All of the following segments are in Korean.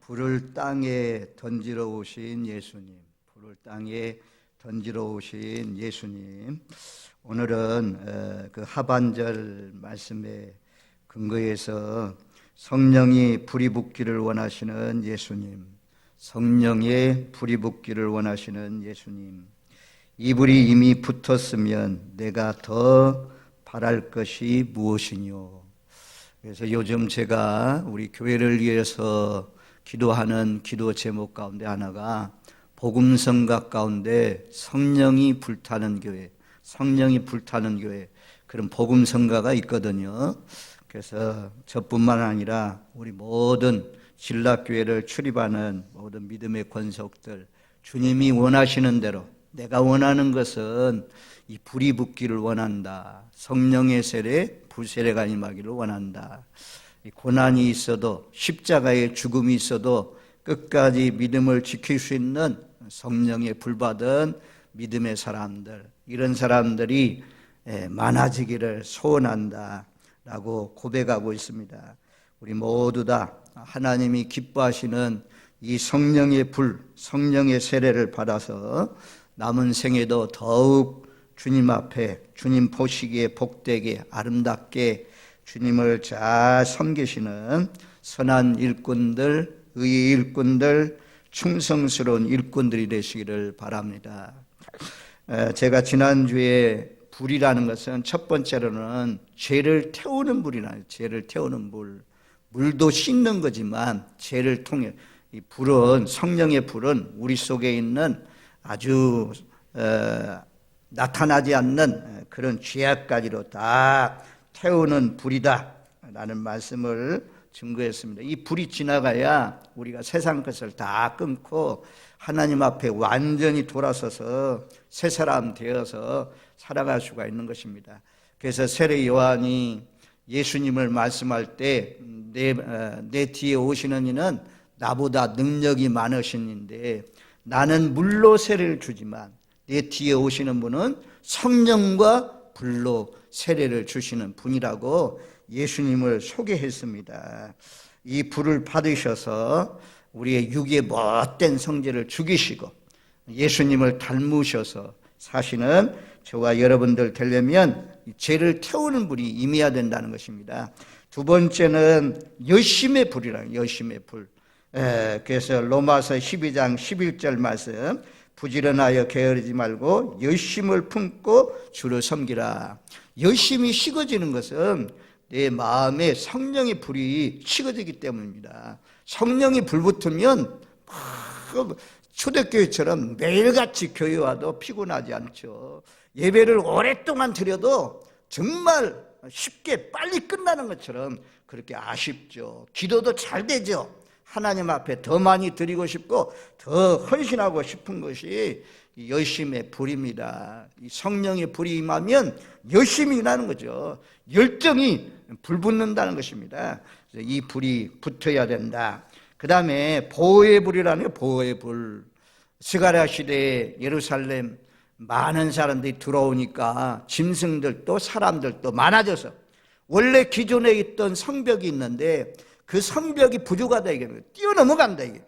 불을 땅에 던지러 오신 예수님, 불을 땅에 던지러 오신 예수님. 오늘은 그 하반절 말씀에 근거해서 성령이 불이 붙기를 원하시는 예수님, 성령의 불이 붙기를 원하시는 예수님, 이 불이 이미 붙었으면 내가 더 바랄 것이 무엇이뇨. 그래서 요즘 제가 우리 교회를 위해서 기도하는 기도 제목 가운데 하나가 복음성가 가운데 성령이 불타는 교회, 성령이 불타는 교회, 그런 복음성가가 있거든요. 그래서 저뿐만 아니라 우리 모든 진락교회를 출입하는 모든 믿음의 권속들, 주님이 원하시는 대로, 내가 원하는 것은 이 불이 붙기를 원한다. 성령의 세례, 불세례가 임하기를 원한다. 고난이 있어도, 십자가의 죽음이 있어도 끝까지 믿음을 지킬 수 있는 성령의 불받은 믿음의 사람들, 이런 사람들이 많아지기를 소원한다 라고 고백하고 있습니다. 우리 모두 다 하나님이 기뻐하시는 이 성령의 불, 성령의 세례를 받아서 남은 생에도 더욱 주님 앞에, 주님 보시기에 복되게 아름답게 주님을 잘 섬기시는 선한 일꾼들, 의의 일꾼들, 충성스러운 일꾼들이 되시기를 바랍니다. 제가 지난주에 불이라는 것은 첫 번째로는 죄를 태우는 불이라는, 죄를 태우는 불, 물도 씻는 거지만 죄를 통해, 이 불은, 성령의 불은 우리 속에 있는 아주 나타나지 않는 그런 죄악까지도 다 태우는 불이다 라는 말씀을 증거했습니다. 이 불이 지나가야 우리가 세상 것을 다 끊고 하나님 앞에 완전히 돌아서서 새 사람 되어서 살아갈 수가 있는 것입니다. 그래서 세례 요한이 예수님을 말씀할 때 내 뒤에 오시는 이는 나보다 능력이 많으신 이인데 나는 물로 세례를 주지만 내 뒤에 오시는 분은 성령과 불로 세례를 주시는 분이라고 예수님을 소개했습니다. 이 불을 받으셔서 우리의 육의 못된 성질을 죽이시고 예수님을 닮으셔서 사시는 저와 여러분들 되려면 죄를 태우는 불이 임해야 된다는 것입니다. 두 번째는 열심의 불이라는, 열심의 불. 그래서 로마서 12장 11절 말씀, 부지런하여 게으르지 말고 열심을 품고 주를 섬기라. 열심히 식어지는 것은 내 마음에 성령의 불이 식어지기 때문입니다. 성령이 불붙으면 초대교회처럼 매일같이 교회 와도 피곤하지 않죠. 예배를 오랫동안 드려도 정말 쉽게 빨리 끝나는 것처럼 그렇게 아쉽죠. 기도도 잘 되죠. 하나님 앞에 더 많이 드리고 싶고 더 헌신하고 싶은 것이 열심의 불입니다. 이 성령의 불이 임하면 열심히 일하는 거죠. 열정이 불붙는다는 것입니다. 그래서 이 불이 붙어야 된다. 그 다음에 보호의 불이라는, 보호의 불. 스가랴 시대에 예루살렘 많은 사람들이 들어오니까 짐승들도 사람들도 많아져서 원래 기존에 있던 성벽이 있는데 그 성벽이 부족하다 이게 뛰어넘어간다 이게.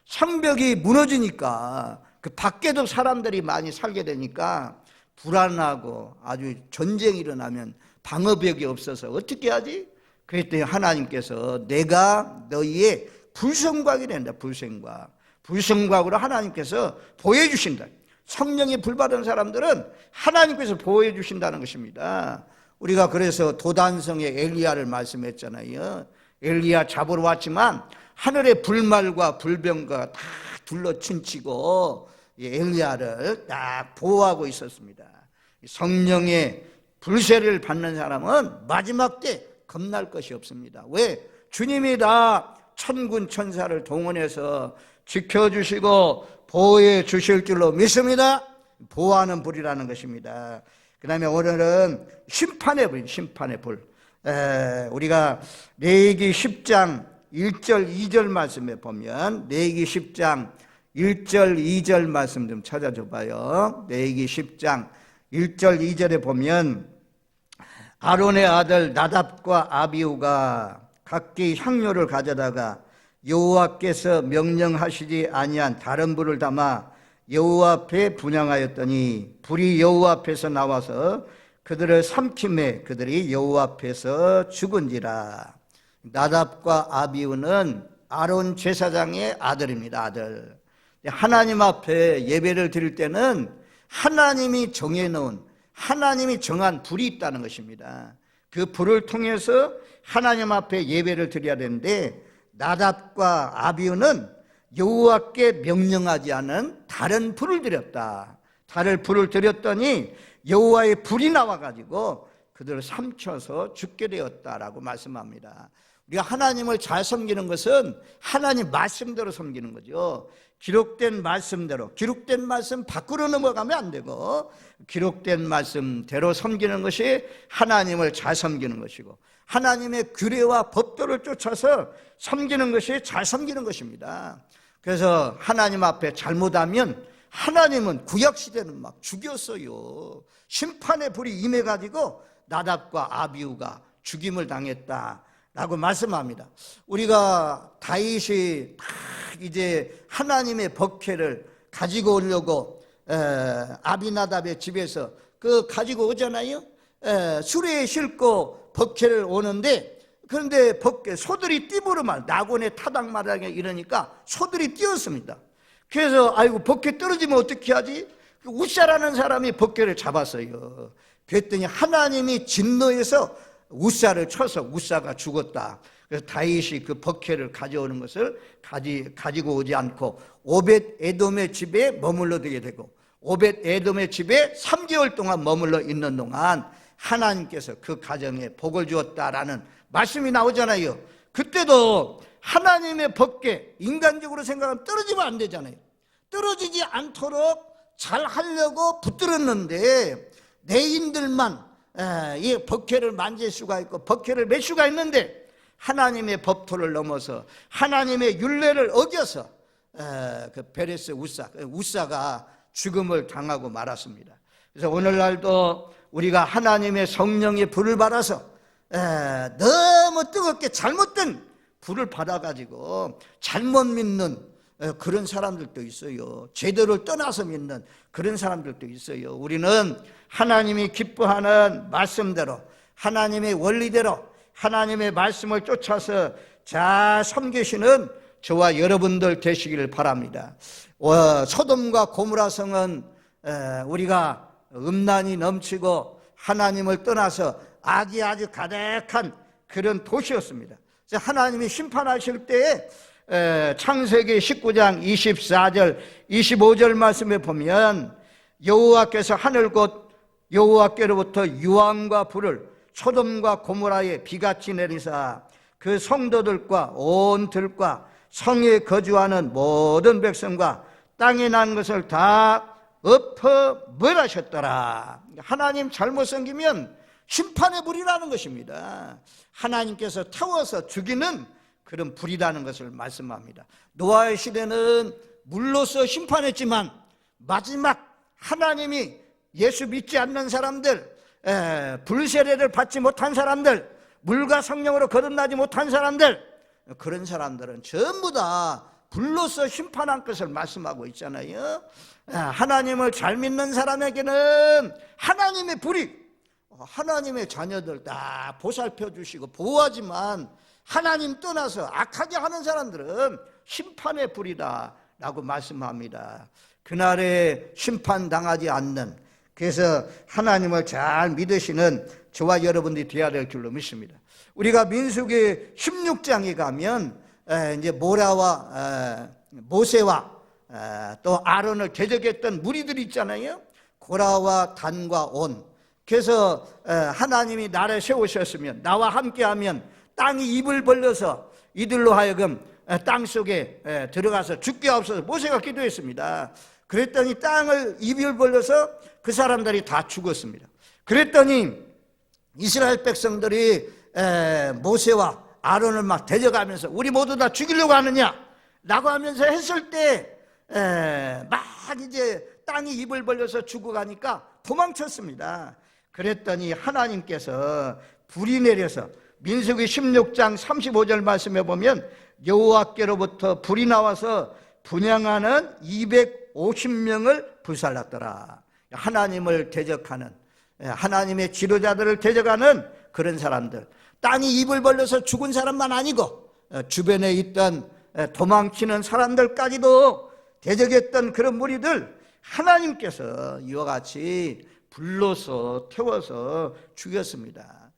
성벽이 무너지니까 그 밖에도 사람들이 많이 살게 되니까 불안하고 아주 전쟁이 일어나면 방어벽이 없어서 어떻게 하지? 그랬더니 하나님께서 내가 너희의 불성곽이 된다. 불성곽. 불성곽으로 하나님께서 보호해 주신다. 성령의 불받은 사람들은 하나님께서 보호해 주신다는 것입니다. 우리가 그래서 도단성의 엘리야를 말씀했잖아요. 엘리야 잡으러 왔지만 하늘의 불말과 불병과 다 둘러친치고 엘리야를 딱 보호하고 있었습니다. 성령의 불세를 받는 사람은 마지막 때 겁날 것이 없습니다. 왜? 주님이 다 천군 천사를 동원해서 지켜주시고 보호해 주실 줄로 믿습니다. 보호하는 불이라는 것입니다. 그 다음에 오늘은 심판의 불, 심판의 불. 우리가 레위기 10장 1절 2절 말씀에 보면, 레위기 10장 1절 2절 말씀 좀 찾아줘 봐요. 레위기 10장 1절 2절에 보면 아론의 아들 나답과 아비후가 각기 향료를 가져다가 여호와께서 명령하시지 아니한 다른 불을 담아 여호와 앞에 분향하였더니 불이 여호와 앞에서 나와서 그들을 삼킴에 그들이 여호와 앞에서 죽은지라. 나답과 아비후는 아론 제사장의 아들입니다. 아들. 하나님 앞에 예배를 드릴 때는 하나님이 정해놓은, 하나님이 정한 불이 있다는 것입니다. 그 불을 통해서 하나님 앞에 예배를 드려야 되는데, 나답과 아비후는 여호와께 명령하지 않은 다른 불을 드렸다. 다른 불을 드렸더니 여호와의 불이 나와가지고 그들을 삼켜서 죽게 되었다라고 말씀합니다. 우리가 하나님을 잘 섬기는 것은 하나님 말씀대로 섬기는 거죠. 기록된 말씀대로, 기록된 말씀 밖으로 넘어가면 안 되고, 기록된 말씀대로 섬기는 것이 하나님을 잘 섬기는 것이고, 하나님의 규례와 법도를 쫓아서 섬기는 것이 잘 섬기는 것입니다. 그래서 하나님 앞에 잘못하면 하나님은 구약시대는 막 죽였어요. 심판의 불이 임해가지고 나답과 아비후가 죽임을 당했다라고 말씀합니다. 우리가 다윗이 이제 하나님의 법궤를 가지고 오려고 아비나답의 집에서 그 가지고 오잖아요. 수레에 싣고 법궤를 오는데, 그런데 소들이 띠부르면 낙원의 타닥마당에 이러니까 소들이 뛰었습니다. 그래서 아이고 법궤 떨어지면 어떻게 하지? 우사라는 사람이 법궤를 잡았어요. 그랬더니 하나님이 진노해서 우사를 쳐서 우사가 죽었다. 그래서 다윗이 그 법궤를 가져오는 것을 가지고 오지 않고 오벳 에돔의 집에 머물러 두게 되고, 오벳 에돔의 집에 3개월 동안 머물러 있는 동안 하나님께서 그 가정에 복을 주었다라는 말씀이 나오잖아요. 그때도 하나님의 법궤, 인간적으로 생각하면 떨어지면 안 되잖아요. 떨어지지 않도록 잘 하려고 붙들었는데, 내인들만 이 법궤를 만질 수가 있고 법궤를 맬 수가 있는데, 하나님의 법도를 넘어서 하나님의 율례를 어겨서 그 베레스 우사가 죽음을 당하고 말았습니다. 그래서 오늘날도 우리가 하나님의 성령의 불을 받아서 너무 뜨겁게 잘못된 불을 받아가지고 잘못 믿는 그런 사람들도 있어요. 제도를 떠나서 믿는 그런 사람들도 있어요. 우리는 하나님이 기뻐하는 말씀대로, 하나님의 원리대로, 하나님의 말씀을 쫓아서 잘 섬기시는 저와 여러분들 되시기를 바랍니다. 소돔과 고모라 성은 우리가 음란이 넘치고 하나님을 떠나서 악이 아주 가득한 그런 도시였습니다. 하나님이 심판하실 때에 창세기 19장 24절 25절 말씀에 보면, 여호와께서 하늘 곧 여호와께로부터 유황과 불을 소돔과 고모라에 비같이 내리사 그 성도들과 온 들과 성에 거주하는 모든 백성과 땅에 난 것을 다 엎어 멸하셨더라. 하나님 잘못 섬기면 심판의 불이라는 것입니다. 하나님께서 태워서 죽이는 그런 불이라는 것을 말씀합니다. 노아의 시대는 물로서 심판했지만 마지막 하나님이 예수 믿지 않는 사람들, 불세례를 받지 못한 사람들, 물과 성령으로 거듭나지 못한 사람들, 그런 사람들은 전부 다 불로서 심판한 것을 말씀하고 있잖아요. 하나님을 잘 믿는 사람에게는 하나님의 불이, 하나님의 자녀들 다 보살펴 주시고 보호하지만, 하나님 떠나서 악하게 하는 사람들은 심판의 불이다 라고 말씀합니다. 그날에 심판당하지 않는, 그래서 하나님을 잘 믿으시는 저와 여러분들이 되어야 될 줄로 믿습니다. 우리가 민수기 16장에 가면 이제 모세와 또 아론을 대적했던 무리들이 있잖아요. 고라와 단과 온. 그래서 하나님이 나를 세우셨으면, 나와 함께하면 땅이 입을 벌려서 이들로 하여금 땅 속에 들어가서 죽게 하옵소서. 모세가 기도했습니다. 그랬더니 땅을 입을 벌려서 그 사람들이 다 죽었습니다. 그랬더니 이스라엘 백성들이 모세와 아론을 막 대적하면서 우리 모두 다 죽이려고 하느냐 라고 하면서 했을 때 막 이제 땅이 입을 벌려서 죽어가니까 도망쳤습니다. 그랬더니 하나님께서 불이 내려서 민수기 16장 35절 말씀에 보면, 여호와께로부터 불이 나와서 분향하는 250명을 불살랐더라. 하나님을 대적하는, 하나님의 지도자들을 대적하는 그런 사람들, 땅이 입을 벌려서 죽은 사람만 아니고 주변에 있던 도망치는 사람들까지도 대적했던 그런 무리들, 하나님께서 이와 같이 불로서 태워서 죽였습니다.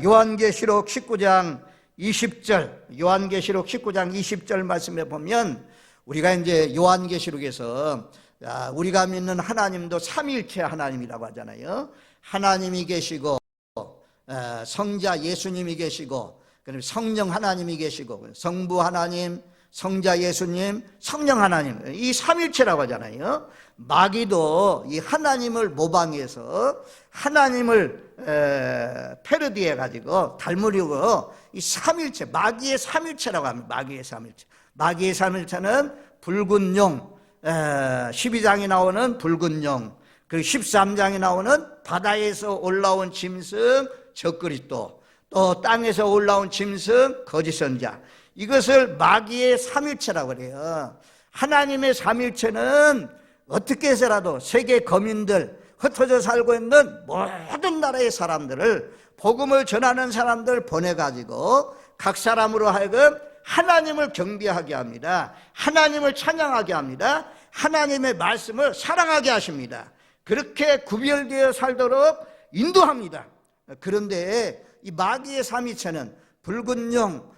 요한계시록 19장 20절, 요한계시록 19장 20절 말씀에 보면, 우리가 이제 요한계시록에서 우리가 믿는 하나님도 삼위일체 하나님이라고 하잖아요. 하나님이 계시고 성자 예수님이 계시고, 그다음에 성령 하나님이 계시고, 성부 하나님, 성자 예수님, 성령 하나님, 이 삼위일체라고 하잖아요. 마귀도 이 하나님을 모방해서 하나님을 패러디해 가지고 닮으려고 이 삼위일체, 마귀의 삼위일체라고 합니다. 마귀의 삼위일체. 마귀의 삼위일체는 붉은 용, 12장에 나오는 붉은 용, 그리고 13장에 나오는 바다에서 올라온 짐승 적그리스도, 또 땅에서 올라온 짐승 거짓 선자, 이것을 마귀의 삼위일체라고 그래요. 하나님의 삼위일체는 어떻게 해서라도 세계 거민들, 흩어져 살고 있는 모든 나라의 사람들을, 복음을 전하는 사람들 보내가지고 각 사람으로 하여금 하나님을 경배하게 합니다. 하나님을 찬양하게 합니다. 하나님의 말씀을 사랑하게 하십니다. 그렇게 구별되어 살도록 인도합니다. 그런데 이 마귀의 삼위체는 붉은 용,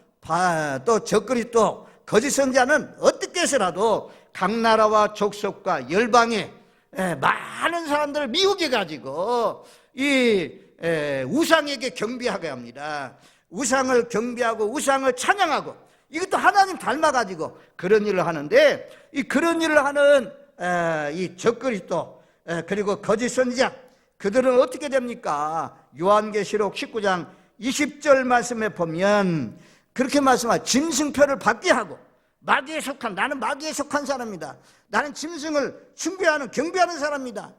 또 적그리스도, 거짓 선자는 어떻게 해서라도 각 나라와 족속과 열방에 많은 사람들을 미혹해 가지고 이 우상에게 경배하게 합니다. 우상을 경배하고 우상을 찬양하고, 이것도 하나님 닮아가지고 그런 일을 하는데, 이 그런 일을 하는 이 적그리스도 그리고 거짓 선지자, 그들은 어떻게 됩니까? 요한계시록 19장 20절 말씀에 보면 그렇게 말씀하죠. 짐승표를 받게 하고, 마귀에 속한, 나는 마귀에 속한 사람이다, 나는 짐승을 숭배하는, 경배하는 사람이다,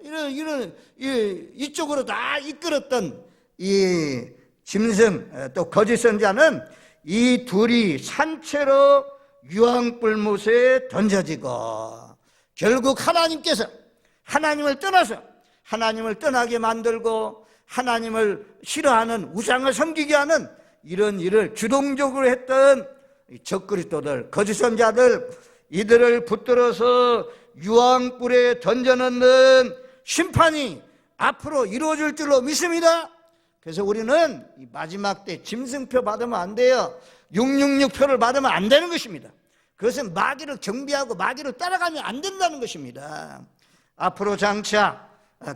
이쪽으로 다 이끌었던 이 짐승 또 거짓 선자는 이 둘이 산채로 유황불못에 던져지고, 결국 하나님께서 하나님을 떠나서 하나님을 떠나게 만들고 하나님을 싫어하는, 우상을 섬기게 하는 이런 일을 주동적으로 했던 적그리스도들, 거짓 선자들, 이들을 붙들어서 유황불에 던져넣는 심판이 앞으로 이루어질 줄로 믿습니다. 그래서 우리는 이 마지막 때 짐승표 받으면 안 돼요. 666표를 받으면 안 되는 것입니다. 그것은 마귀를 경배하고 마귀를 따라가면 안 된다는 것입니다. 앞으로 장차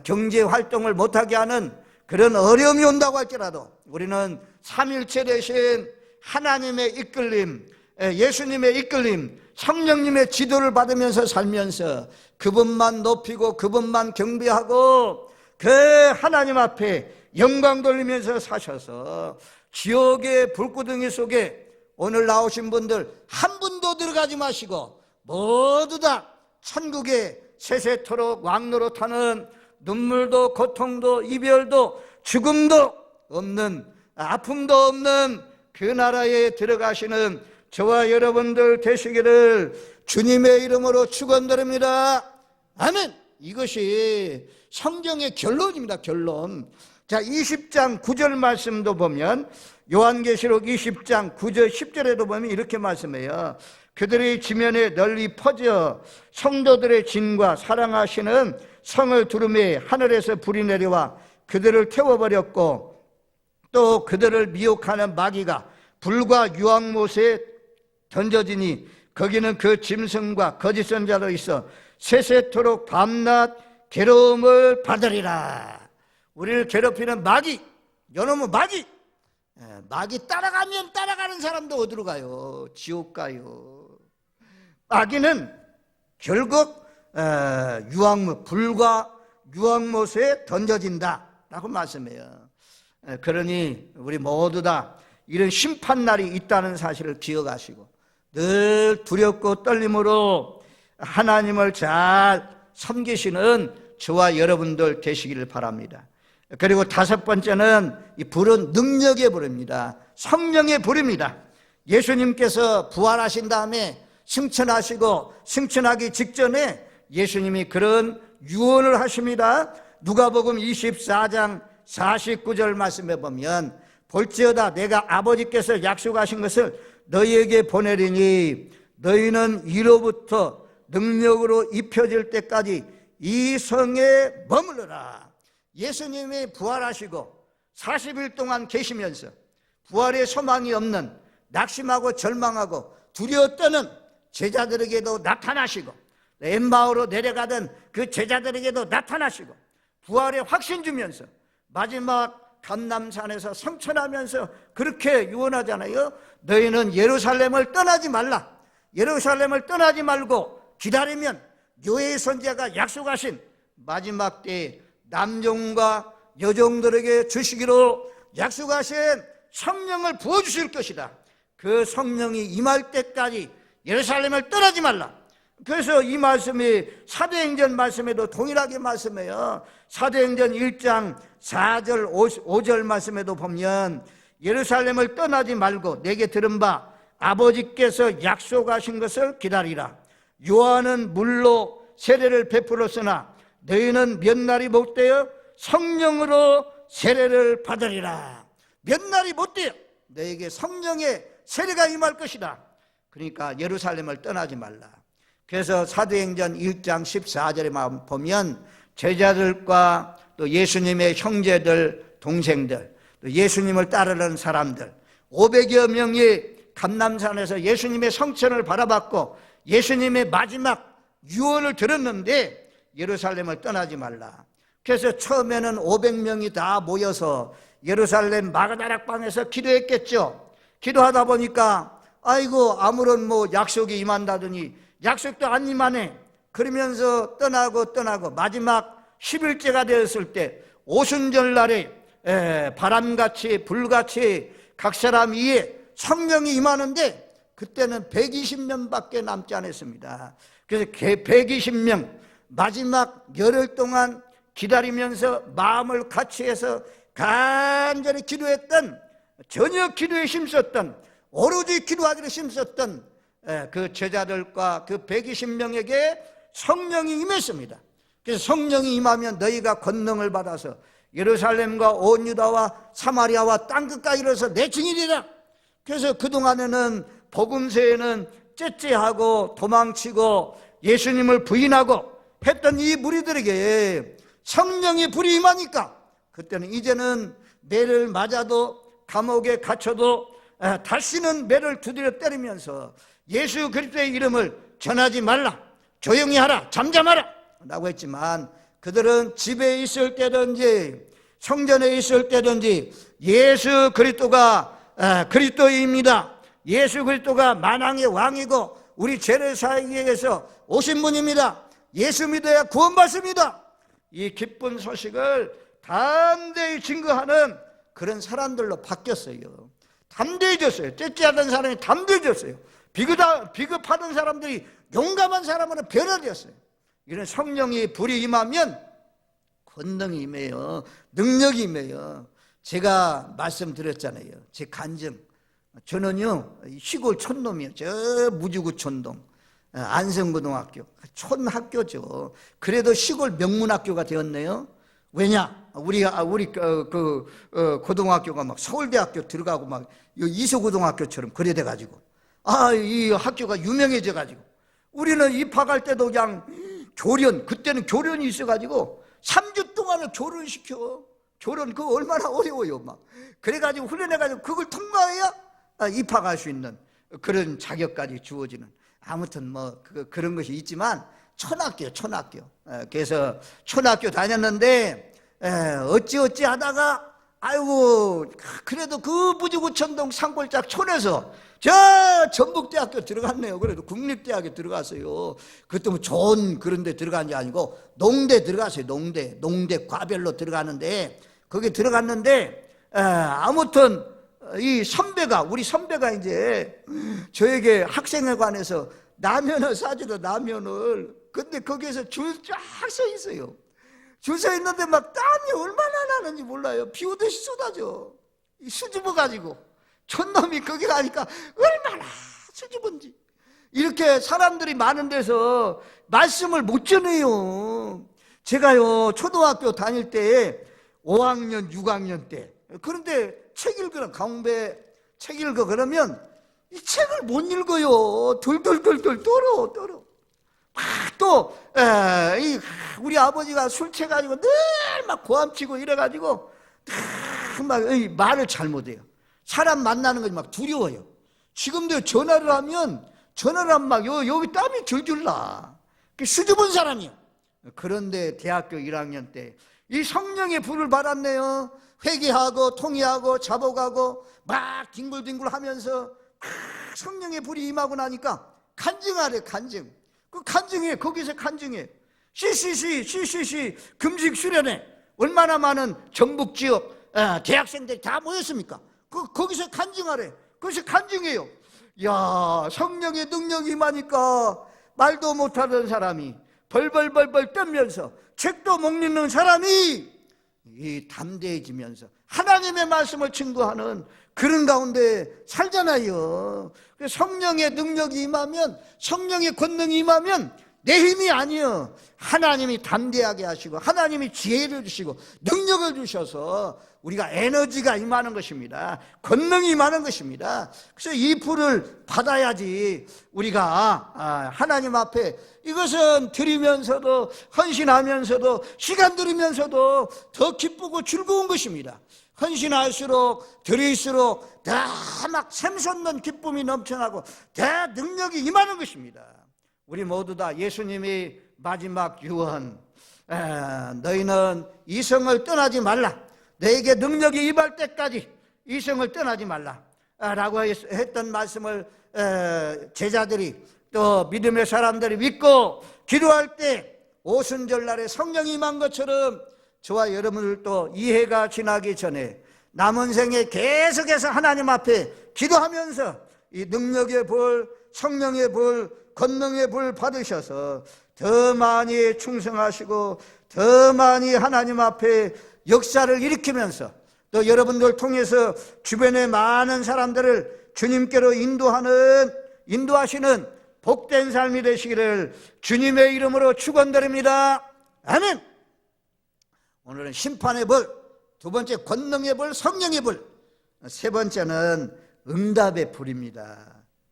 경제활동을 못하게 하는 그런 어려움이 온다고 할지라도 우리는 삼일체 대신 하나님의 이끌림, 예수님의 이끌림, 성령님의 지도를 받으면서 살면서 그분만 높이고 그분만 경배하고 그 하나님 앞에 영광 돌리면서 사셔서 지옥의 불구덩이 속에 오늘 나오신 분들 한 분도 들어가지 마시고 모두 다 천국에 세세토록 왕노릇하는, 눈물도 고통도 이별도 죽음도 없는, 아픔도 없는 그 나라에 들어가시는 저와 여러분들 되시기를 주님의 이름으로 축원드립니다. 아멘. 이것이 성경의 결론입니다. 결론. 자, 20장 9절 말씀도 보면, 요한계시록 20장 9절 10절에도 보면 이렇게 말씀해요. 그들의 지면에 널리 퍼져 성도들의 진과 사랑하시는 성을 두루매 하늘에서 불이 내려와 그들을 태워버렸고, 또 그들을 미혹하는 마귀가 불과 유황못에 던져지니 거기는 그 짐승과 거짓 선자로 있어 세세토록 밤낮 괴로움을 받으리라. 우리를 괴롭히는 마귀, 요놈은 마귀. 마귀 따라가면 따라가는 사람도 어디로 가요? 지옥 가요. 마귀는 결국 유황못, 불과 유황못에 던져진다 라고 말씀해요. 그러니 우리 모두 다 이런 심판날이 있다는 사실을 기억하시고 늘 두렵고 떨림으로 하나님을 잘 섬기시는 저와 여러분들 되시기를 바랍니다. 그리고 다섯 번째는 이 불은 능력의 불입니다. 성령의 불입니다. 예수님께서 부활하신 다음에 승천하시고 승천하기 직전에 예수님이 그런 유언을 하십니다. 누가복음 24장 49절 말씀에 보면 볼지어다 내가 아버지께서 약속하신 것을 너희에게 보내리니 너희는 이로부터 능력으로 입혀질 때까지 이 성에 머물러라. 예수님이 부활하시고 40일 동안 계시면서 부활의 소망이 없는 낙심하고 절망하고 두려워 떠는 제자들에게도 나타나시고 엠마오로 내려가던 그 제자들에게도 나타나시고 부활의 확신 주면서 마지막 감람산에서 성천하면서 그렇게 유언하잖아요. 너희는 예루살렘을 떠나지 말라. 예루살렘을 떠나지 말고 기다리면 요엘 선지자가 약속하신 마지막 때에 남종과 여종들에게 주시기로 약속하신 성령을 부어주실 것이다. 그 성령이 임할 때까지 예루살렘을 떠나지 말라. 그래서 이 말씀이 사도행전 말씀에도 동일하게 말씀해요. 사도행전 1장 4절 5절 말씀에도 보면 예루살렘을 떠나지 말고 내게 들은 바 아버지께서 약속하신 것을 기다리라. 요한은 물로 세례를 베풀었으나 너희는 몇 날이 못되어 성령으로 세례를 받으리라. 몇 날이 못되어 너에게 성령의 세례가 임할 것이다. 그러니까 예루살렘을 떠나지 말라. 그래서 사도행전 1장 14절에 보면 제자들과 또 예수님의 형제들, 동생들, 또 예수님을 따르는 사람들 500여 명이 감람산에서 예수님의 성천을 바라봤고 예수님의 마지막 유언을 들었는데 예루살렘을 떠나지 말라. 그래서 처음에는 500명이 다 모여서 예루살렘 마가다락방에서 기도했겠죠. 기도하다 보니까 아이고 아무런 약속이 임한다더니 약속도 안 임하네. 그러면서 떠나고 마지막 10일째가 되었을 때 오순절 날에 바람같이 불같이 각 사람 위에 성령이 임하는데 그때는 120명밖에 남지 않았습니다. 그래서 120명 마지막 열흘 동안 기다리면서 마음을 같이 해서 간절히 기도했던, 전혀 기도에 힘썼던, 오로지 기도하기를 힘썼던 그 제자들과 그 120명에게 성령이 임했습니다. 그래서 성령이 임하면 너희가 권능을 받아서 예루살렘과 온 유다와 사마리아와 땅끝까지 이르러서 내 증인이라. 그래서 그동안에는 복음서에는 째째하고 도망치고 예수님을 부인하고 했던 이 무리들에게 성령이 불이 임하니까 그때는 이제는 매를 맞아도 감옥에 갇혀도 다시는 매를 두드려 때리면서 예수 그리스도의 이름을 전하지 말라, 조용히 하라, 잠잠하라 라고 했지만 그들은 집에 있을 때든지 성전에 있을 때든지 예수 그리스도가 그리스도입니다, 예수 그리스도가 만왕의 왕이고 우리 죄를 사하기 위해서 오신 분입니다, 예수 믿어야 구원받습니다, 이 기쁜 소식을 담대히 증거하는 그런 사람들로 바뀌었어요. 담대해졌어요. 째째하던 사람이 담대해졌어요. 비급하던 사람들이 용감한 사람으로 변화되었어요. 이런 성령이 불이 임하면 권능이 임해요. 능력이 임해요. 제가 말씀드렸잖아요. 제 간증. 저는요 시골 촌놈이에요. 저 무주구 촌동 안성고등학교 촌학교죠. 그래도 시골 명문학교가 되었네요. 왜냐? 우리 고등학교가 막 서울대학교 들어가고 막 이소고등학교처럼 그래 돼가지고 이 학교가 유명해져 가지고 우리는 입학할 때도 그냥 교련, 그때는 교련이 있어가지고 3주 동안을 교련시켜. 교련 그거 얼마나 어려워요 막. 그래가지고 훈련해가지고 그걸 통과해야 입학할 수 있는 그런 자격까지 주어지는, 아무튼 그런 것이 있지만 촌학교. 그래서 촌학교 다녔는데 어찌 하다가 아이고 그래도 그 무주구천동 산골짝 촌에서 저 전북대학교 들어갔네요. 그래도 국립대학에 들어갔어요. 그때 좋은 그런 데 들어간 게 아니고 농대 들어갔어요. 농대 과별로 들어가는데 거기 들어갔는데 아무튼 우리 선배가 이제 저에게 학생회관에서 라면을 사주러 라면을, 근데 거기에서 줄 쫙 서 있어요. 줄 서 있는데 막 땀이 얼마나 나는지 몰라요. 비 오듯이 쏟아져. 수줍어 가지고 촌놈이 거기 가니까 얼마나 수줍은지. 이렇게 사람들이 많은 데서 말씀을 못 전해요. 제가요 초등학교 다닐 때 5학년 6학년 때, 그런데 책 읽으라, 강배 책 읽어 그러면 이 책을 못 읽어요. 돌돌돌돌 떨어. 또 우리 아버지가 술 취해가지고 늘 막 고함치고 이래가지고 막 말을 잘못해요. 사람 만나는 것이 막 두려워요. 지금도 전화를 하면 막 여기 땀이 줄줄 나. 수줍은 사람이요. 그런데 대학교 1학년 때 이 성령의 불을 받았네요. 회개하고 통회하고 자복하고 막 뒹굴뒹굴 하면서 성령의 불이 임하고 나니까 간증하래. 간증. 그 간증해. 거기서 간증해. CCC 금식 수련회 얼마나 많은 전북 지역 대학생들이 다 모였습니까? 거기서 간증하래. 거기서 간증해요. 야, 성령의 능력이 임하니까 말도 못하던 사람이 벌벌벌벌 떨면서 책도 못 읽는 사람이 이 담대해지면서 하나님의 말씀을 증거하는 그런 가운데 살잖아요. 성령의 능력이 임하면, 성령의 권능이 임하면 내 힘이 아니요, 하나님이 담대하게 하시고 하나님이 지혜를 주시고 능력을 주셔서 우리가 에너지가 임하는 것입니다. 권능이 임하는 것입니다. 그래서 이 불을 받아야지 우리가 하나님 앞에 이것은 드리면서도 헌신하면서도 시간 들이면서도 더 기쁘고 즐거운 것입니다. 헌신할수록 드릴수록 더 막 샘솟는 기쁨이 넘쳐나고 더 능력이 임하는 것입니다. 우리 모두 다 예수님이 마지막 유언, 너희는 이성을 떠나지 말라, 너에게 능력이 임할 때까지 이성을 떠나지 말라 라고 했던 말씀을 제자들이 또 믿음의 사람들이 믿고 기도할 때 오순절날에 성령이 임한 것처럼 저와 여러분들도 이해가 지나기 전에 남은 생에 계속해서 하나님 앞에 기도하면서 이 능력의 불, 성령의 불, 권능의 불 받으셔서 더 많이 충성하시고 더 많이 하나님 앞에 역사를 일으키면서 또 여러분들 통해서 주변의 많은 사람들을 주님께로 인도하시는 복된 삶이 되시기를 주님의 이름으로 축원드립니다. 아멘. 오늘은 심판의 불, 두 번째 권능의 불, 성령의 불, 세 번째는 응답의 불입니다.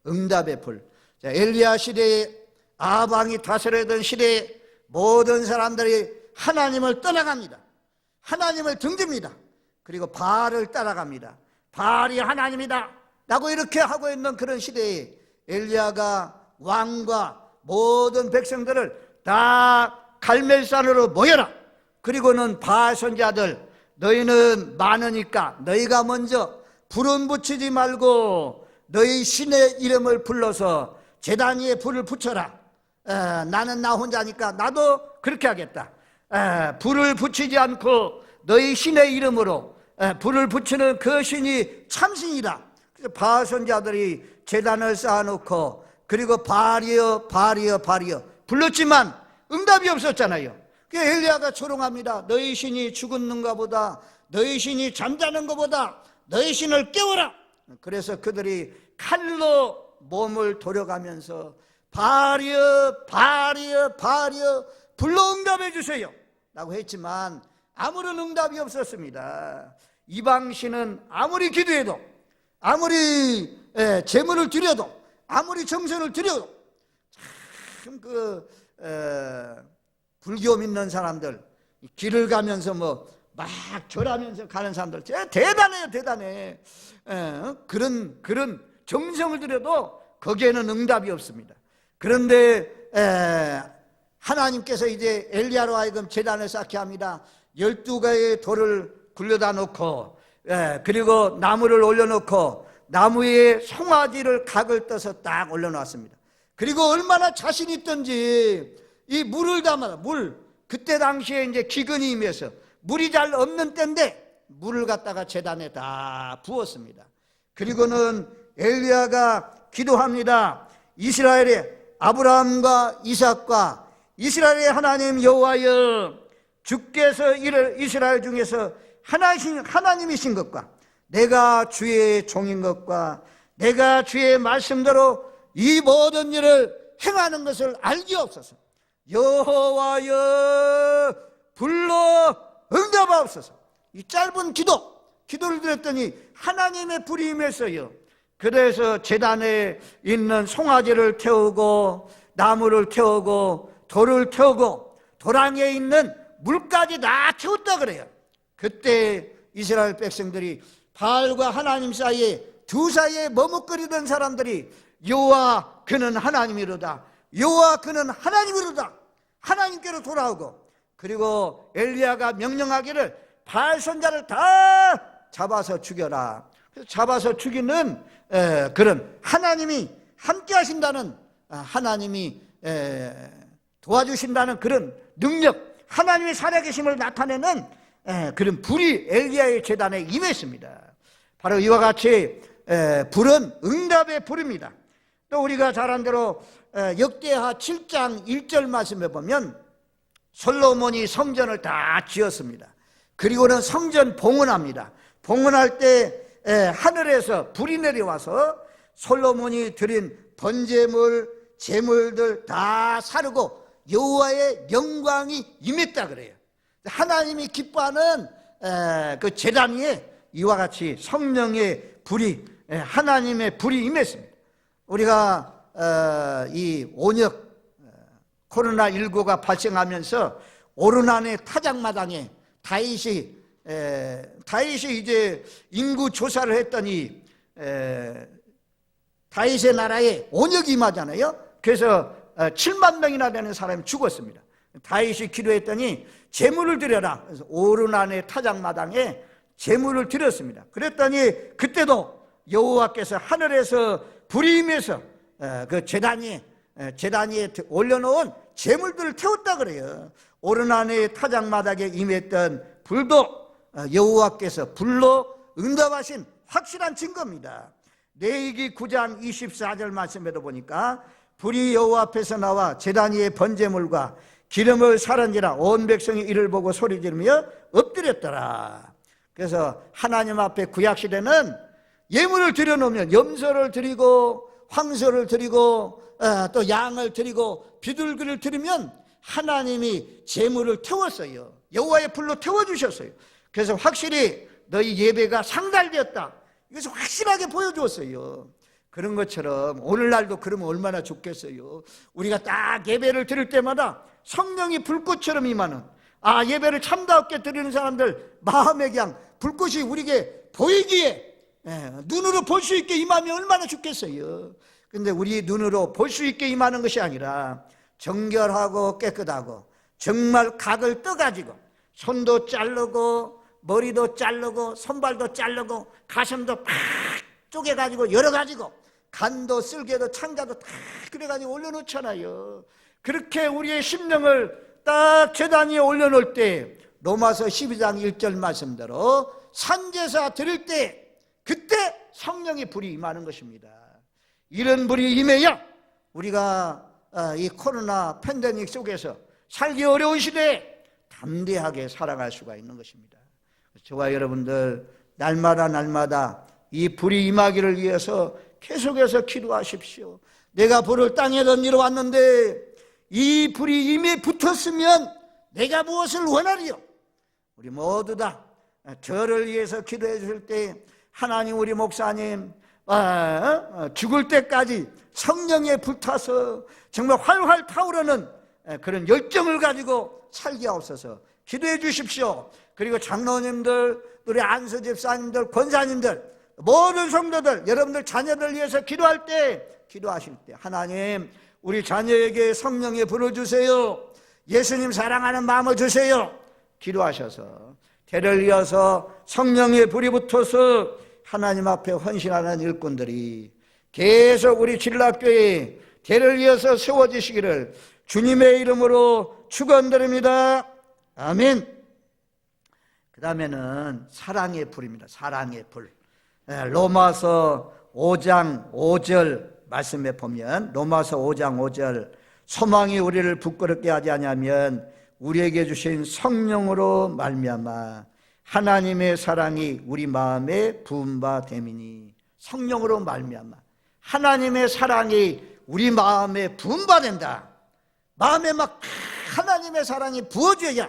응답의 불. 자, 엘리야 시대에 아방이 다스리던 시대에 모든 사람들이 하나님을 떠나갑니다. 하나님을 등집니다. 그리고 바알을 따라갑니다. 바알이 하나님이다 라고 이렇게 하고 있는 그런 시대에 엘리야가 왕과 모든 백성들을 다 갈멜산으로 모여라. 그리고는 바알 선지자들, 너희는 많으니까 너희가 먼저 불은 붙이지 말고 너희 신의 이름을 불러서 제단 위에 불을 붙여라. 나는 나 혼자니까 나도 그렇게 하겠다. 불을 붙이지 않고 너희 신의 이름으로 불을 붙이는 그 신이 참신이다. 그래서 바알 선지자들이 제단을 쌓아놓고 그리고 바알이여 불렀지만 응답이 없었잖아요. 그래서 엘리야가 조롱합니다. 너희 신이 죽었는가 보다, 너희 신이 잠자는 것보다 너희 신을 깨워라. 그래서 그들이 칼로 몸을 도려가면서 바알이여 불러 응답해 주세요 라고 했지만 아무런 응답이 없었습니다. 이방신은 아무리 기도해도, 아무리 제물을 드려도, 아무리 정성을 드려도 참 불교 믿는 사람들 길을 가면서 막 절하면서 가는 사람들 대단해요. 대단해. 그런 정성을 들여도 거기에는 응답이 없습니다. 그런데 하나님께서 이제 엘리야로 하여금 제단을 쌓게 합니다. 12개의 돌을 굴려다 놓고 그리고 나무를 올려놓고 나무 위에 송아지를 각을 떠서 딱 올려놨습니다. 그리고 얼마나 자신 있던지 이 물을 담아라. 그때 당시에 이제 기근이 임해서 물이 잘 없는 때인데 물을 갖다가 제단에 다 부었습니다. 그리고는 엘리야가 기도합니다. 이스라엘의 아브라함과 이삭과 이스라엘의 하나님 여호와여, 주께서 이스라엘 중에서 하나님이신 것과 내가 주의 종인 것과 내가 주의 말씀대로 이 모든 일을 행하는 것을 알기옵소서. 여호와여 불러 응답하옵소서. 이 짧은 기도를 드렸더니 하나님의 불이 임했어요. 그래서 제단에 있는 송아지를 태우고 나무를 태우고 돌을 태우고 도랑에 있는 물까지 다 태웠다 그래요. 그때 이스라엘 백성들이 바알과 하나님 사이에 두 사이에 머뭇거리던 사람들이 여호와 그는 하나님이로다, 여호와 그는 하나님이로다, 하나님께로 돌아오고, 그리고 엘리야가 명령하기를 바알 선자를 다 잡아서 죽여라. 그래서 잡아서 죽이는 그런 하나님이 함께 하신다는, 하나님이 도와주신다는 그런 능력, 하나님의 살아계심을 나타내는 그런 불이 엘리야의 제단에 임했습니다. 바로 이와 같이 불은 응답의 불입니다. 또 우리가 잘 아는 대로 역대하 7장 1절 말씀에 보면 솔로몬이 성전을 다 지었습니다. 그리고는 성전 봉헌합니다. 봉헌할 때 하늘에서 불이 내려와서 솔로몬이 드린 번제물, 제물들 다 사르고 여호와의 영광이 임했다 그래요. 하나님이 기뻐하는 그 제단 위에 이와 같이 성령의 불이, 하나님의 불이 임했습니다. 우리가 이 온역 코로나19가 발생하면서 오르난의 타작마당에 다윗이 이제 인구 조사를 했더니 다윗의 나라에 온역이 임하잖아요. 그래서 7만 명이나 되는 사람이 죽었습니다. 다윗이 기도했더니 제물을 드려라. 그래서 오르난의 타작마당에 제물을 드렸습니다. 그랬더니 그때도 여호와께서 하늘에서 불이 임해서 그 제단 위에 올려놓은 제물들을 태웠다 그래요. 오르난의 타작마당에 임했던 불도 여호와께서 불로 응답하신 확실한 증거입니다. 레위기 9장 24절 말씀에도 보니까 불이 여호와 앞에서 나와 제단 위에 번제물과 기름을 사른지라 온 백성이 이를 보고 소리 지르며 엎드렸더라. 그래서 하나님 앞에 구약시대는 예물을 드려놓으면 염소를 드리고 황소를 드리고 또 양을 드리고 비둘기를 드리면 하나님이 제물을 태웠어요. 여호와의 불로 태워주셨어요. 그래서 확실히 너희 예배가 상달되었다, 이것을 확실하게 보여주었어요. 그런 것처럼 오늘날도 그러면 얼마나 좋겠어요. 우리가 딱 예배를 드릴 때마다 성령이 불꽃처럼 임하는, 예배를 참다웠게 드리는 사람들 마음에 그냥 불꽃이 우리에게 보이기에 눈으로 볼 수 있게 임하면 얼마나 좋겠어요. 근데 우리 눈으로 볼 수 있게 임하는 것이 아니라 정결하고 깨끗하고 정말 각을 떠가지고 손도 자르고 머리도 자르고 손발도 자르고 가슴도 팍 쪼개가지고 열어가지고 간도 쓸개도 창자도 다 그래가지고 올려놓잖아요. 그렇게 우리의 심령을 딱 제단 위에 올려놓을 때 로마서 12장 1절 말씀대로 산제사 드릴 때 그때 성령의 불이 임하는 것입니다. 이런 불이 임해야 우리가 이 코로나 팬데믹 속에서 살기 어려운 시대에 담대하게 살아갈 수가 있는 것입니다. 저와 여러분들 날마다 이 불이 임하기를 위해서 계속해서 기도하십시오. 내가 불을 땅에 던지러 왔는데 이 불이 이미 붙었으면 내가 무엇을 원하리요? 우리 모두 다 저를 위해서 기도해 주실 때 하나님, 우리 목사님 죽을 때까지 성령에 불타서 정말 활활 타오르는 그런 열정을 가지고 살게 하옵소서. 기도해 주십시오. 그리고 장로님들, 우리 안수 집사님들, 권사님들, 모든 성도들, 여러분들 자녀들 위해서 기도할 때, 기도하실 때 하나님, 우리 자녀에게 성령의 불을 주세요. 예수님 사랑하는 마음을 주세요. 기도하셔서 대를 이어서 성령의 불이 붙어서 하나님 앞에 헌신하는 일꾼들이 계속 우리 진락교회에 대를 이어서 세워지시기를 주님의 이름으로 축원드립니다. 아멘. 그 다음에는 사랑의 불입니다. 사랑의 불. 로마서 5장 5절 말씀에 보면, 로마서 5장 5절, 소망이 우리를 부끄럽게 하지 아니하면 우리에게 주신 성령으로 말미암아 하나님의 사랑이 우리 마음에 부은 바 됨이니. 성령으로 말미암아 하나님의 사랑이 우리 마음에 부은 바 된다. 마음에 막 하나님의 사랑이 부어져야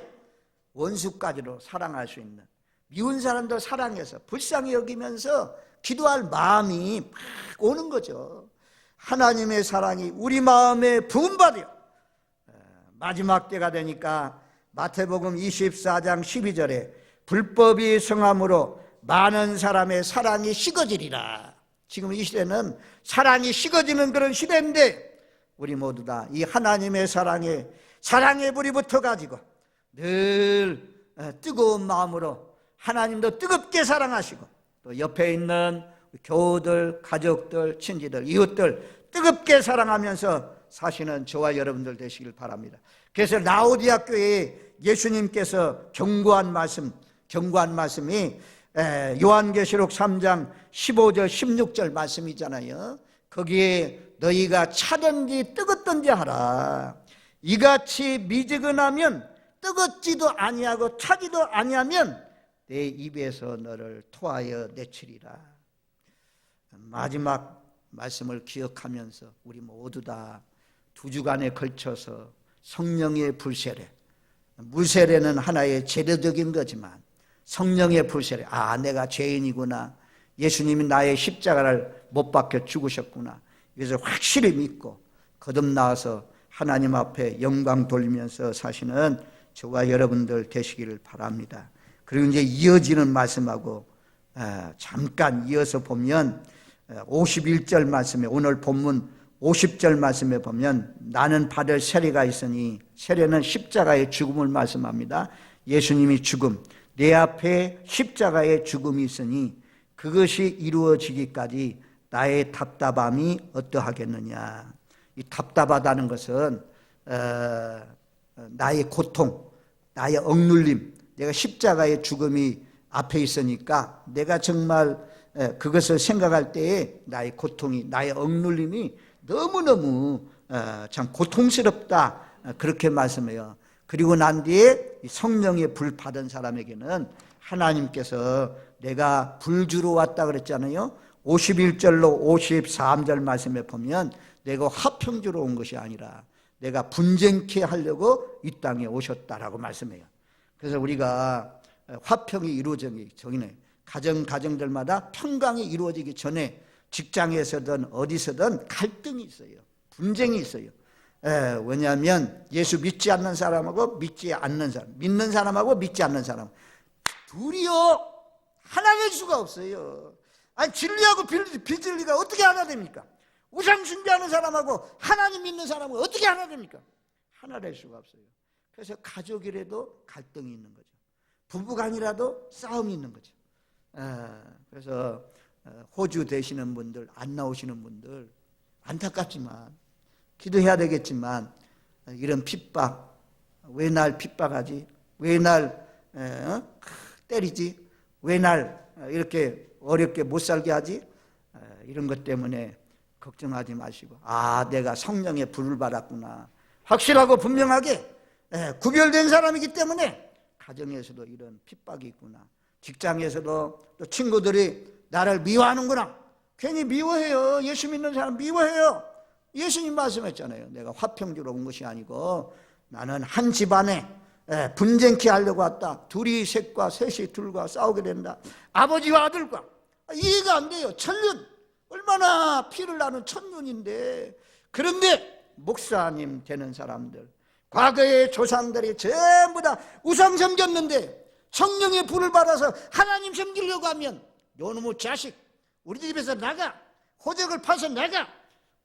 원수까지도 사랑할 수 있는, 미운 사람도 사랑해서 불쌍히 여기면서 기도할 마음이 막 오는 거죠. 하나님의 사랑이 우리 마음에 부은 바 되어 마지막 때가 되니까 마태복음 24장 12절에 불법이 성함으로 많은 사람의 사랑이 식어지리라. 지금 이 시대는 사랑이 식어지는 그런 시대인데 우리 모두 다 이 하나님의 사랑의 불이 붙어가지고 늘 뜨거운 마음으로 하나님도 뜨겁게 사랑하시고 또 옆에 있는 교우들, 가족들, 친지들, 이웃들 뜨겁게 사랑하면서 사시는 저와 여러분들 되시길 바랍니다. 그래서 라오디아 교회에 예수님께서 경고한 말씀이 요한계시록 3장 15절 16절 말씀이잖아요. 거기에 너희가 차든지 뜨겁든지 하라. 이같이 미지근하면 뜨겁지도 아니하고 차지도 아니하면 내 입에서 너를 토하여 내치리라. 마지막 말씀을 기억하면서 우리 모두 다 2주간에 걸쳐서 성령의 불세례, 물세례는 하나의 제도적인 거지만 성령의 불세례, 내가 죄인이구나, 예수님이 나의 십자가를 못 박혀 죽으셨구나, 이것을 확실히 믿고 거듭나와서 하나님 앞에 영광 돌리면서 사시는 저와 여러분들 되시기를 바랍니다. 그리고 이제 이어지는 말씀하고 잠깐 이어서 보면 51절 말씀에, 오늘 본문 50절 말씀에 보면 나는 받을 세례가 있으니, 세례는 십자가의 죽음을 말씀합니다. 예수님이 죽음, 내 앞에 십자가의 죽음이 있으니 그것이 이루어지기까지 나의 답답함이 어떠하겠느냐. 이 답답하다는 것은 나의 고통, 나의 억눌림, 내가 십자가의 죽음이 앞에 있으니까 내가 정말 그것을 생각할 때에 나의 고통이, 나의 억눌림이 너무너무 참 고통스럽다, 그렇게 말씀해요. 그리고 난 뒤에 성령의 불 받은 사람에게는 하나님께서 내가 불 주러 왔다 그랬잖아요. 51절로 53절 말씀에 보면 내가 화평 주러 온 것이 아니라 내가 분쟁케 하려고 이 땅에 오셨다라고 말씀해요. 그래서 우리가 화평이 이루어지기 전에, 가정들마다 평강이 이루어지기 전에 직장에서든 어디서든 갈등이 있어요. 분쟁이 있어요. 왜냐하면 예수 믿지 않는 사람하고 믿지 않는 사람, 믿는 사람하고 믿지 않는 사람 둘이요 하나 될 수가 없어요. 아니, 진리하고 비진리가 어떻게 하나 됩니까? 우상 숭배하는 사람하고 하나님 믿는 사람하고 어떻게 하나 됩니까? 하나 될 수가 없어요. 그래서 가족이라도 갈등이 있는 거죠. 부부간이라도 싸움이 있는 거죠. 그래서 호주 되시는 분들, 안 나오시는 분들 안타깝지만 기도해야 되겠지만 이런 핍박, 왜 날 핍박하지? 왜 날 때리지? 왜 날 이렇게 어렵게 못 살게 하지? 이런 것 때문에 걱정하지 마시고, 내가 성령의 불을 받았구나, 확실하고 분명하게 구별된 사람이기 때문에 가정에서도 이런 핍박이 있구나, 직장에서도 또 친구들이 나를 미워하는구나. 괜히 미워해요. 예수 믿는 사람 미워해요. 예수님 말씀했잖아요. 내가 화평 주러 온 것이 아니고 나는 한 집안에 분쟁케 하려고 왔다. 둘이 셋과 셋이 둘과 싸우게 된다. 아버지와 아들과. 이해가 안 돼요. 천륜, 얼마나 피를 나는 천륜인데. 그런데 목사님 되는 사람들, 과거의 조상들이 전부 다 우상 섬겼는데 성령의 불을 받아서 하나님 섬기려고 하면 요놈의 자식, 우리 집에서 나가, 호적을 파서 나가.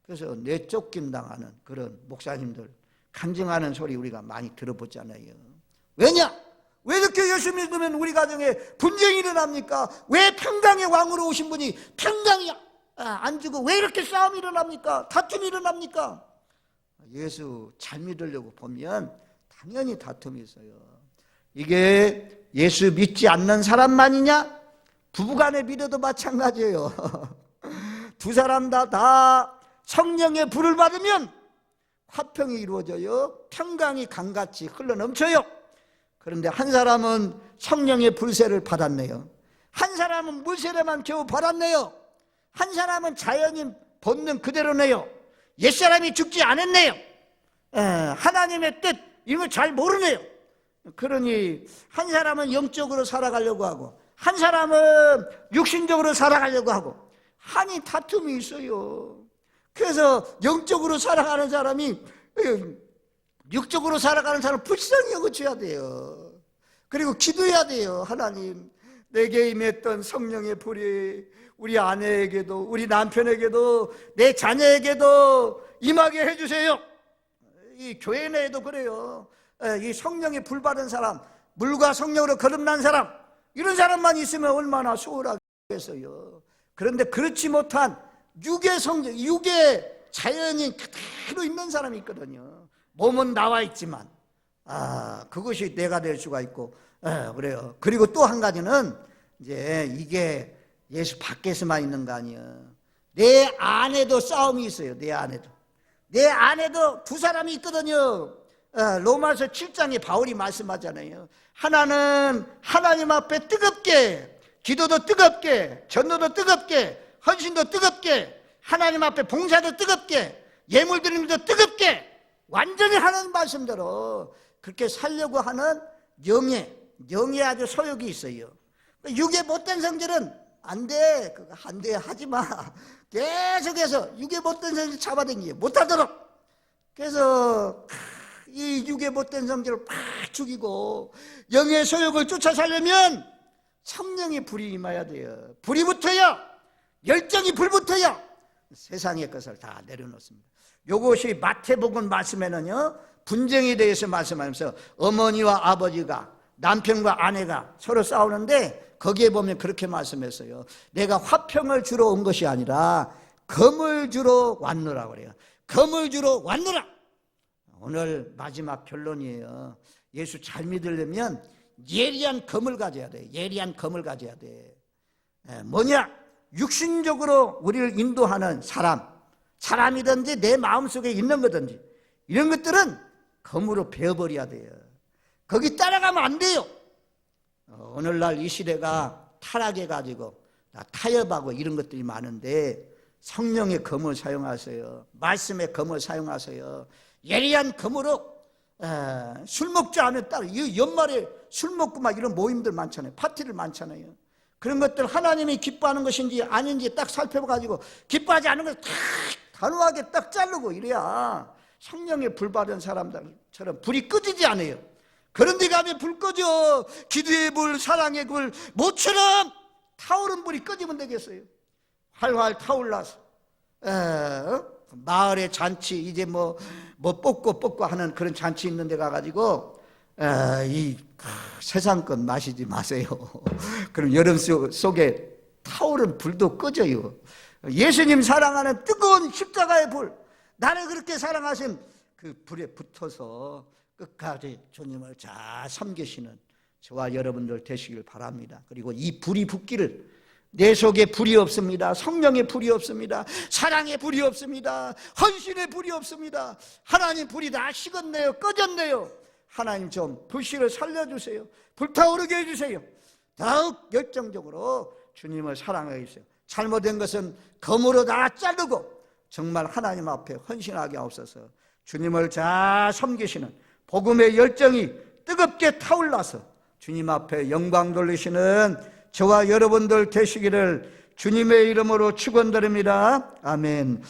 그래서 내쫓김 당하는 그런 목사님들 간증하는 소리 우리가 많이 들어보잖아요. 왜냐? 왜 이렇게 예수 믿으면 우리 가정에 분쟁이 일어납니까? 왜 평강의 왕으로 오신 분이 평강이 안 주고 왜 이렇게 싸움이 일어납니까? 다툼이 일어납니까? 예수 잘 믿으려고 보면 당연히 다툼이 있어요. 이게 예수 믿지 않는 사람만이냐? 부부간에 믿어도 마찬가지예요. 두 사람 다 성령의 불을 받으면 화평이 이루어져요. 평강이 강같이 흘러넘쳐요. 그런데 한 사람은 성령의 불세를 받았네요. 한 사람은 물세례만 겨우 받았네요. 한 사람은 자연인 본능 그대로네요. 옛사람이 죽지 않았네요. 하나님의 뜻 이런 거 잘 모르네요. 그러니 한 사람은 영적으로 살아가려고 하고 한 사람은 육신적으로 살아가려고 하고 한이 다툼이 있어요. 그래서 영적으로 살아가는 사람이 육적으로 살아가는 사람 불쌍히 여겨줘야 돼요. 그리고 기도해야 돼요. 하나님, 내게 임했던 성령의 불이 우리 아내에게도 우리 남편에게도 내 자녀에게도 임하게 해주세요. 이 교회 내에도 그래요. 이 성령의 불 받은 사람, 물과 성령으로 거듭난 사람, 이런 사람만 있으면 얼마나 수월하겠어요. 그런데 그렇지 못한 육의 성령, 육의 자연이 그대로 있는 사람이 있거든요. 몸은 나와 있지만 그것이 내가 될 수가 있고 그래요. 그리고 또 한 가지는 이제 이게 예수 밖에서만 있는 거 아니에요. 내 안에도 싸움이 있어요. 내 안에도 두 사람이 있거든요. 로마서 7장에 바울이 말씀하잖아요. 하나는 하나님 앞에 뜨겁게, 기도도 뜨겁게, 전도도 뜨겁게, 헌신도 뜨겁게, 하나님 앞에 봉사도 뜨겁게, 예물 드림도 뜨겁게 완전히 하는 말씀대로 그렇게 살려고 하는 영에 아주 소욕이 있어요. 육에 못된 성질은 안 돼, 그거 안 돼, 하지 마. 계속해서 육에 못된 성질 잡아당기게 못하도록. 그래서 이 육에 못된 성질을 팍 죽이고 영의 소욕을 쫓아 살려면 성령의 불이 임해야 돼요. 불이 붙어요. 열정이 불붙어요. 세상의 것을 다 내려놓습니다. 이것이 마태복음 말씀에는요, 분쟁에 대해서 말씀하면서 어머니와 아버지가, 남편과 아내가 서로 싸우는데 거기에 보면 그렇게 말씀했어요. 내가 화평을 주러 온 것이 아니라 검을 주러 왔노라 그래요. 검을 주러 왔노라. 오늘 마지막 결론이에요. 예수 잘 믿으려면 예리한 검을 가져야 돼. 예리한 검을 가져야 돼. 뭐냐? 육신적으로 우리를 인도하는 사람이든지 내 마음속에 있는 거든지 이런 것들은 검으로 베어버려야 돼요. 거기 따라가면 안 돼요. 오늘날 이 시대가 타락해가지고 타협하고 이런 것들이 많은데 성령의 검을 사용하세요. 말씀의 검을 사용하세요. 예리한 검으로 술 먹지 않은 딱 이 연말에 술 먹고 막 이런 모임들 많잖아요. 파티를 많잖아요. 그런 것들 하나님이 기뻐하는 것인지 아닌지 딱 살펴봐가지고 기뻐하지 않은 것을 딱 단호하게 딱 자르고 이래야 성령의 불 받은 사람들처럼 불이 꺼지지 않아요. 그런데 가면 불 꺼져. 기도의 불, 사랑의 불, 모처럼 타오른 불이 꺼지면 되겠어요. 활활 타올라서 마을의 잔치 이제 뭐 뽑고 하는 그런 잔치 있는 데 가가지고 세상 것 마시지 마세요. 그럼 여름 속에 타오른 불도 꺼져요. 예수님 사랑하는 뜨거운 십자가의 불, 나를 그렇게 사랑하신 그 불에 붙어서 끝까지 주님을 잘 섬기시는 저와 여러분들 되시길 바랍니다. 그리고 이 불이 붙기를, 내 속에 불이 없습니다. 성령의 불이 없습니다. 사랑의 불이 없습니다. 헌신의 불이 없습니다. 하나님 불이 다 식었네요. 꺼졌네요. 하나님 좀 불씨를 살려주세요. 불타오르게 해주세요. 더욱 열정적으로 주님을 사랑하게 해주세요. 잘못된 것은 검으로 다 자르고 정말 하나님 앞에 헌신하게 하옵소서. 주님을 잘 섬기시는 복음의 열정이 뜨겁게 타올라서 주님 앞에 영광 돌리시는 저와 여러분들 되시기를 주님의 이름으로 축원드립니다. 아멘.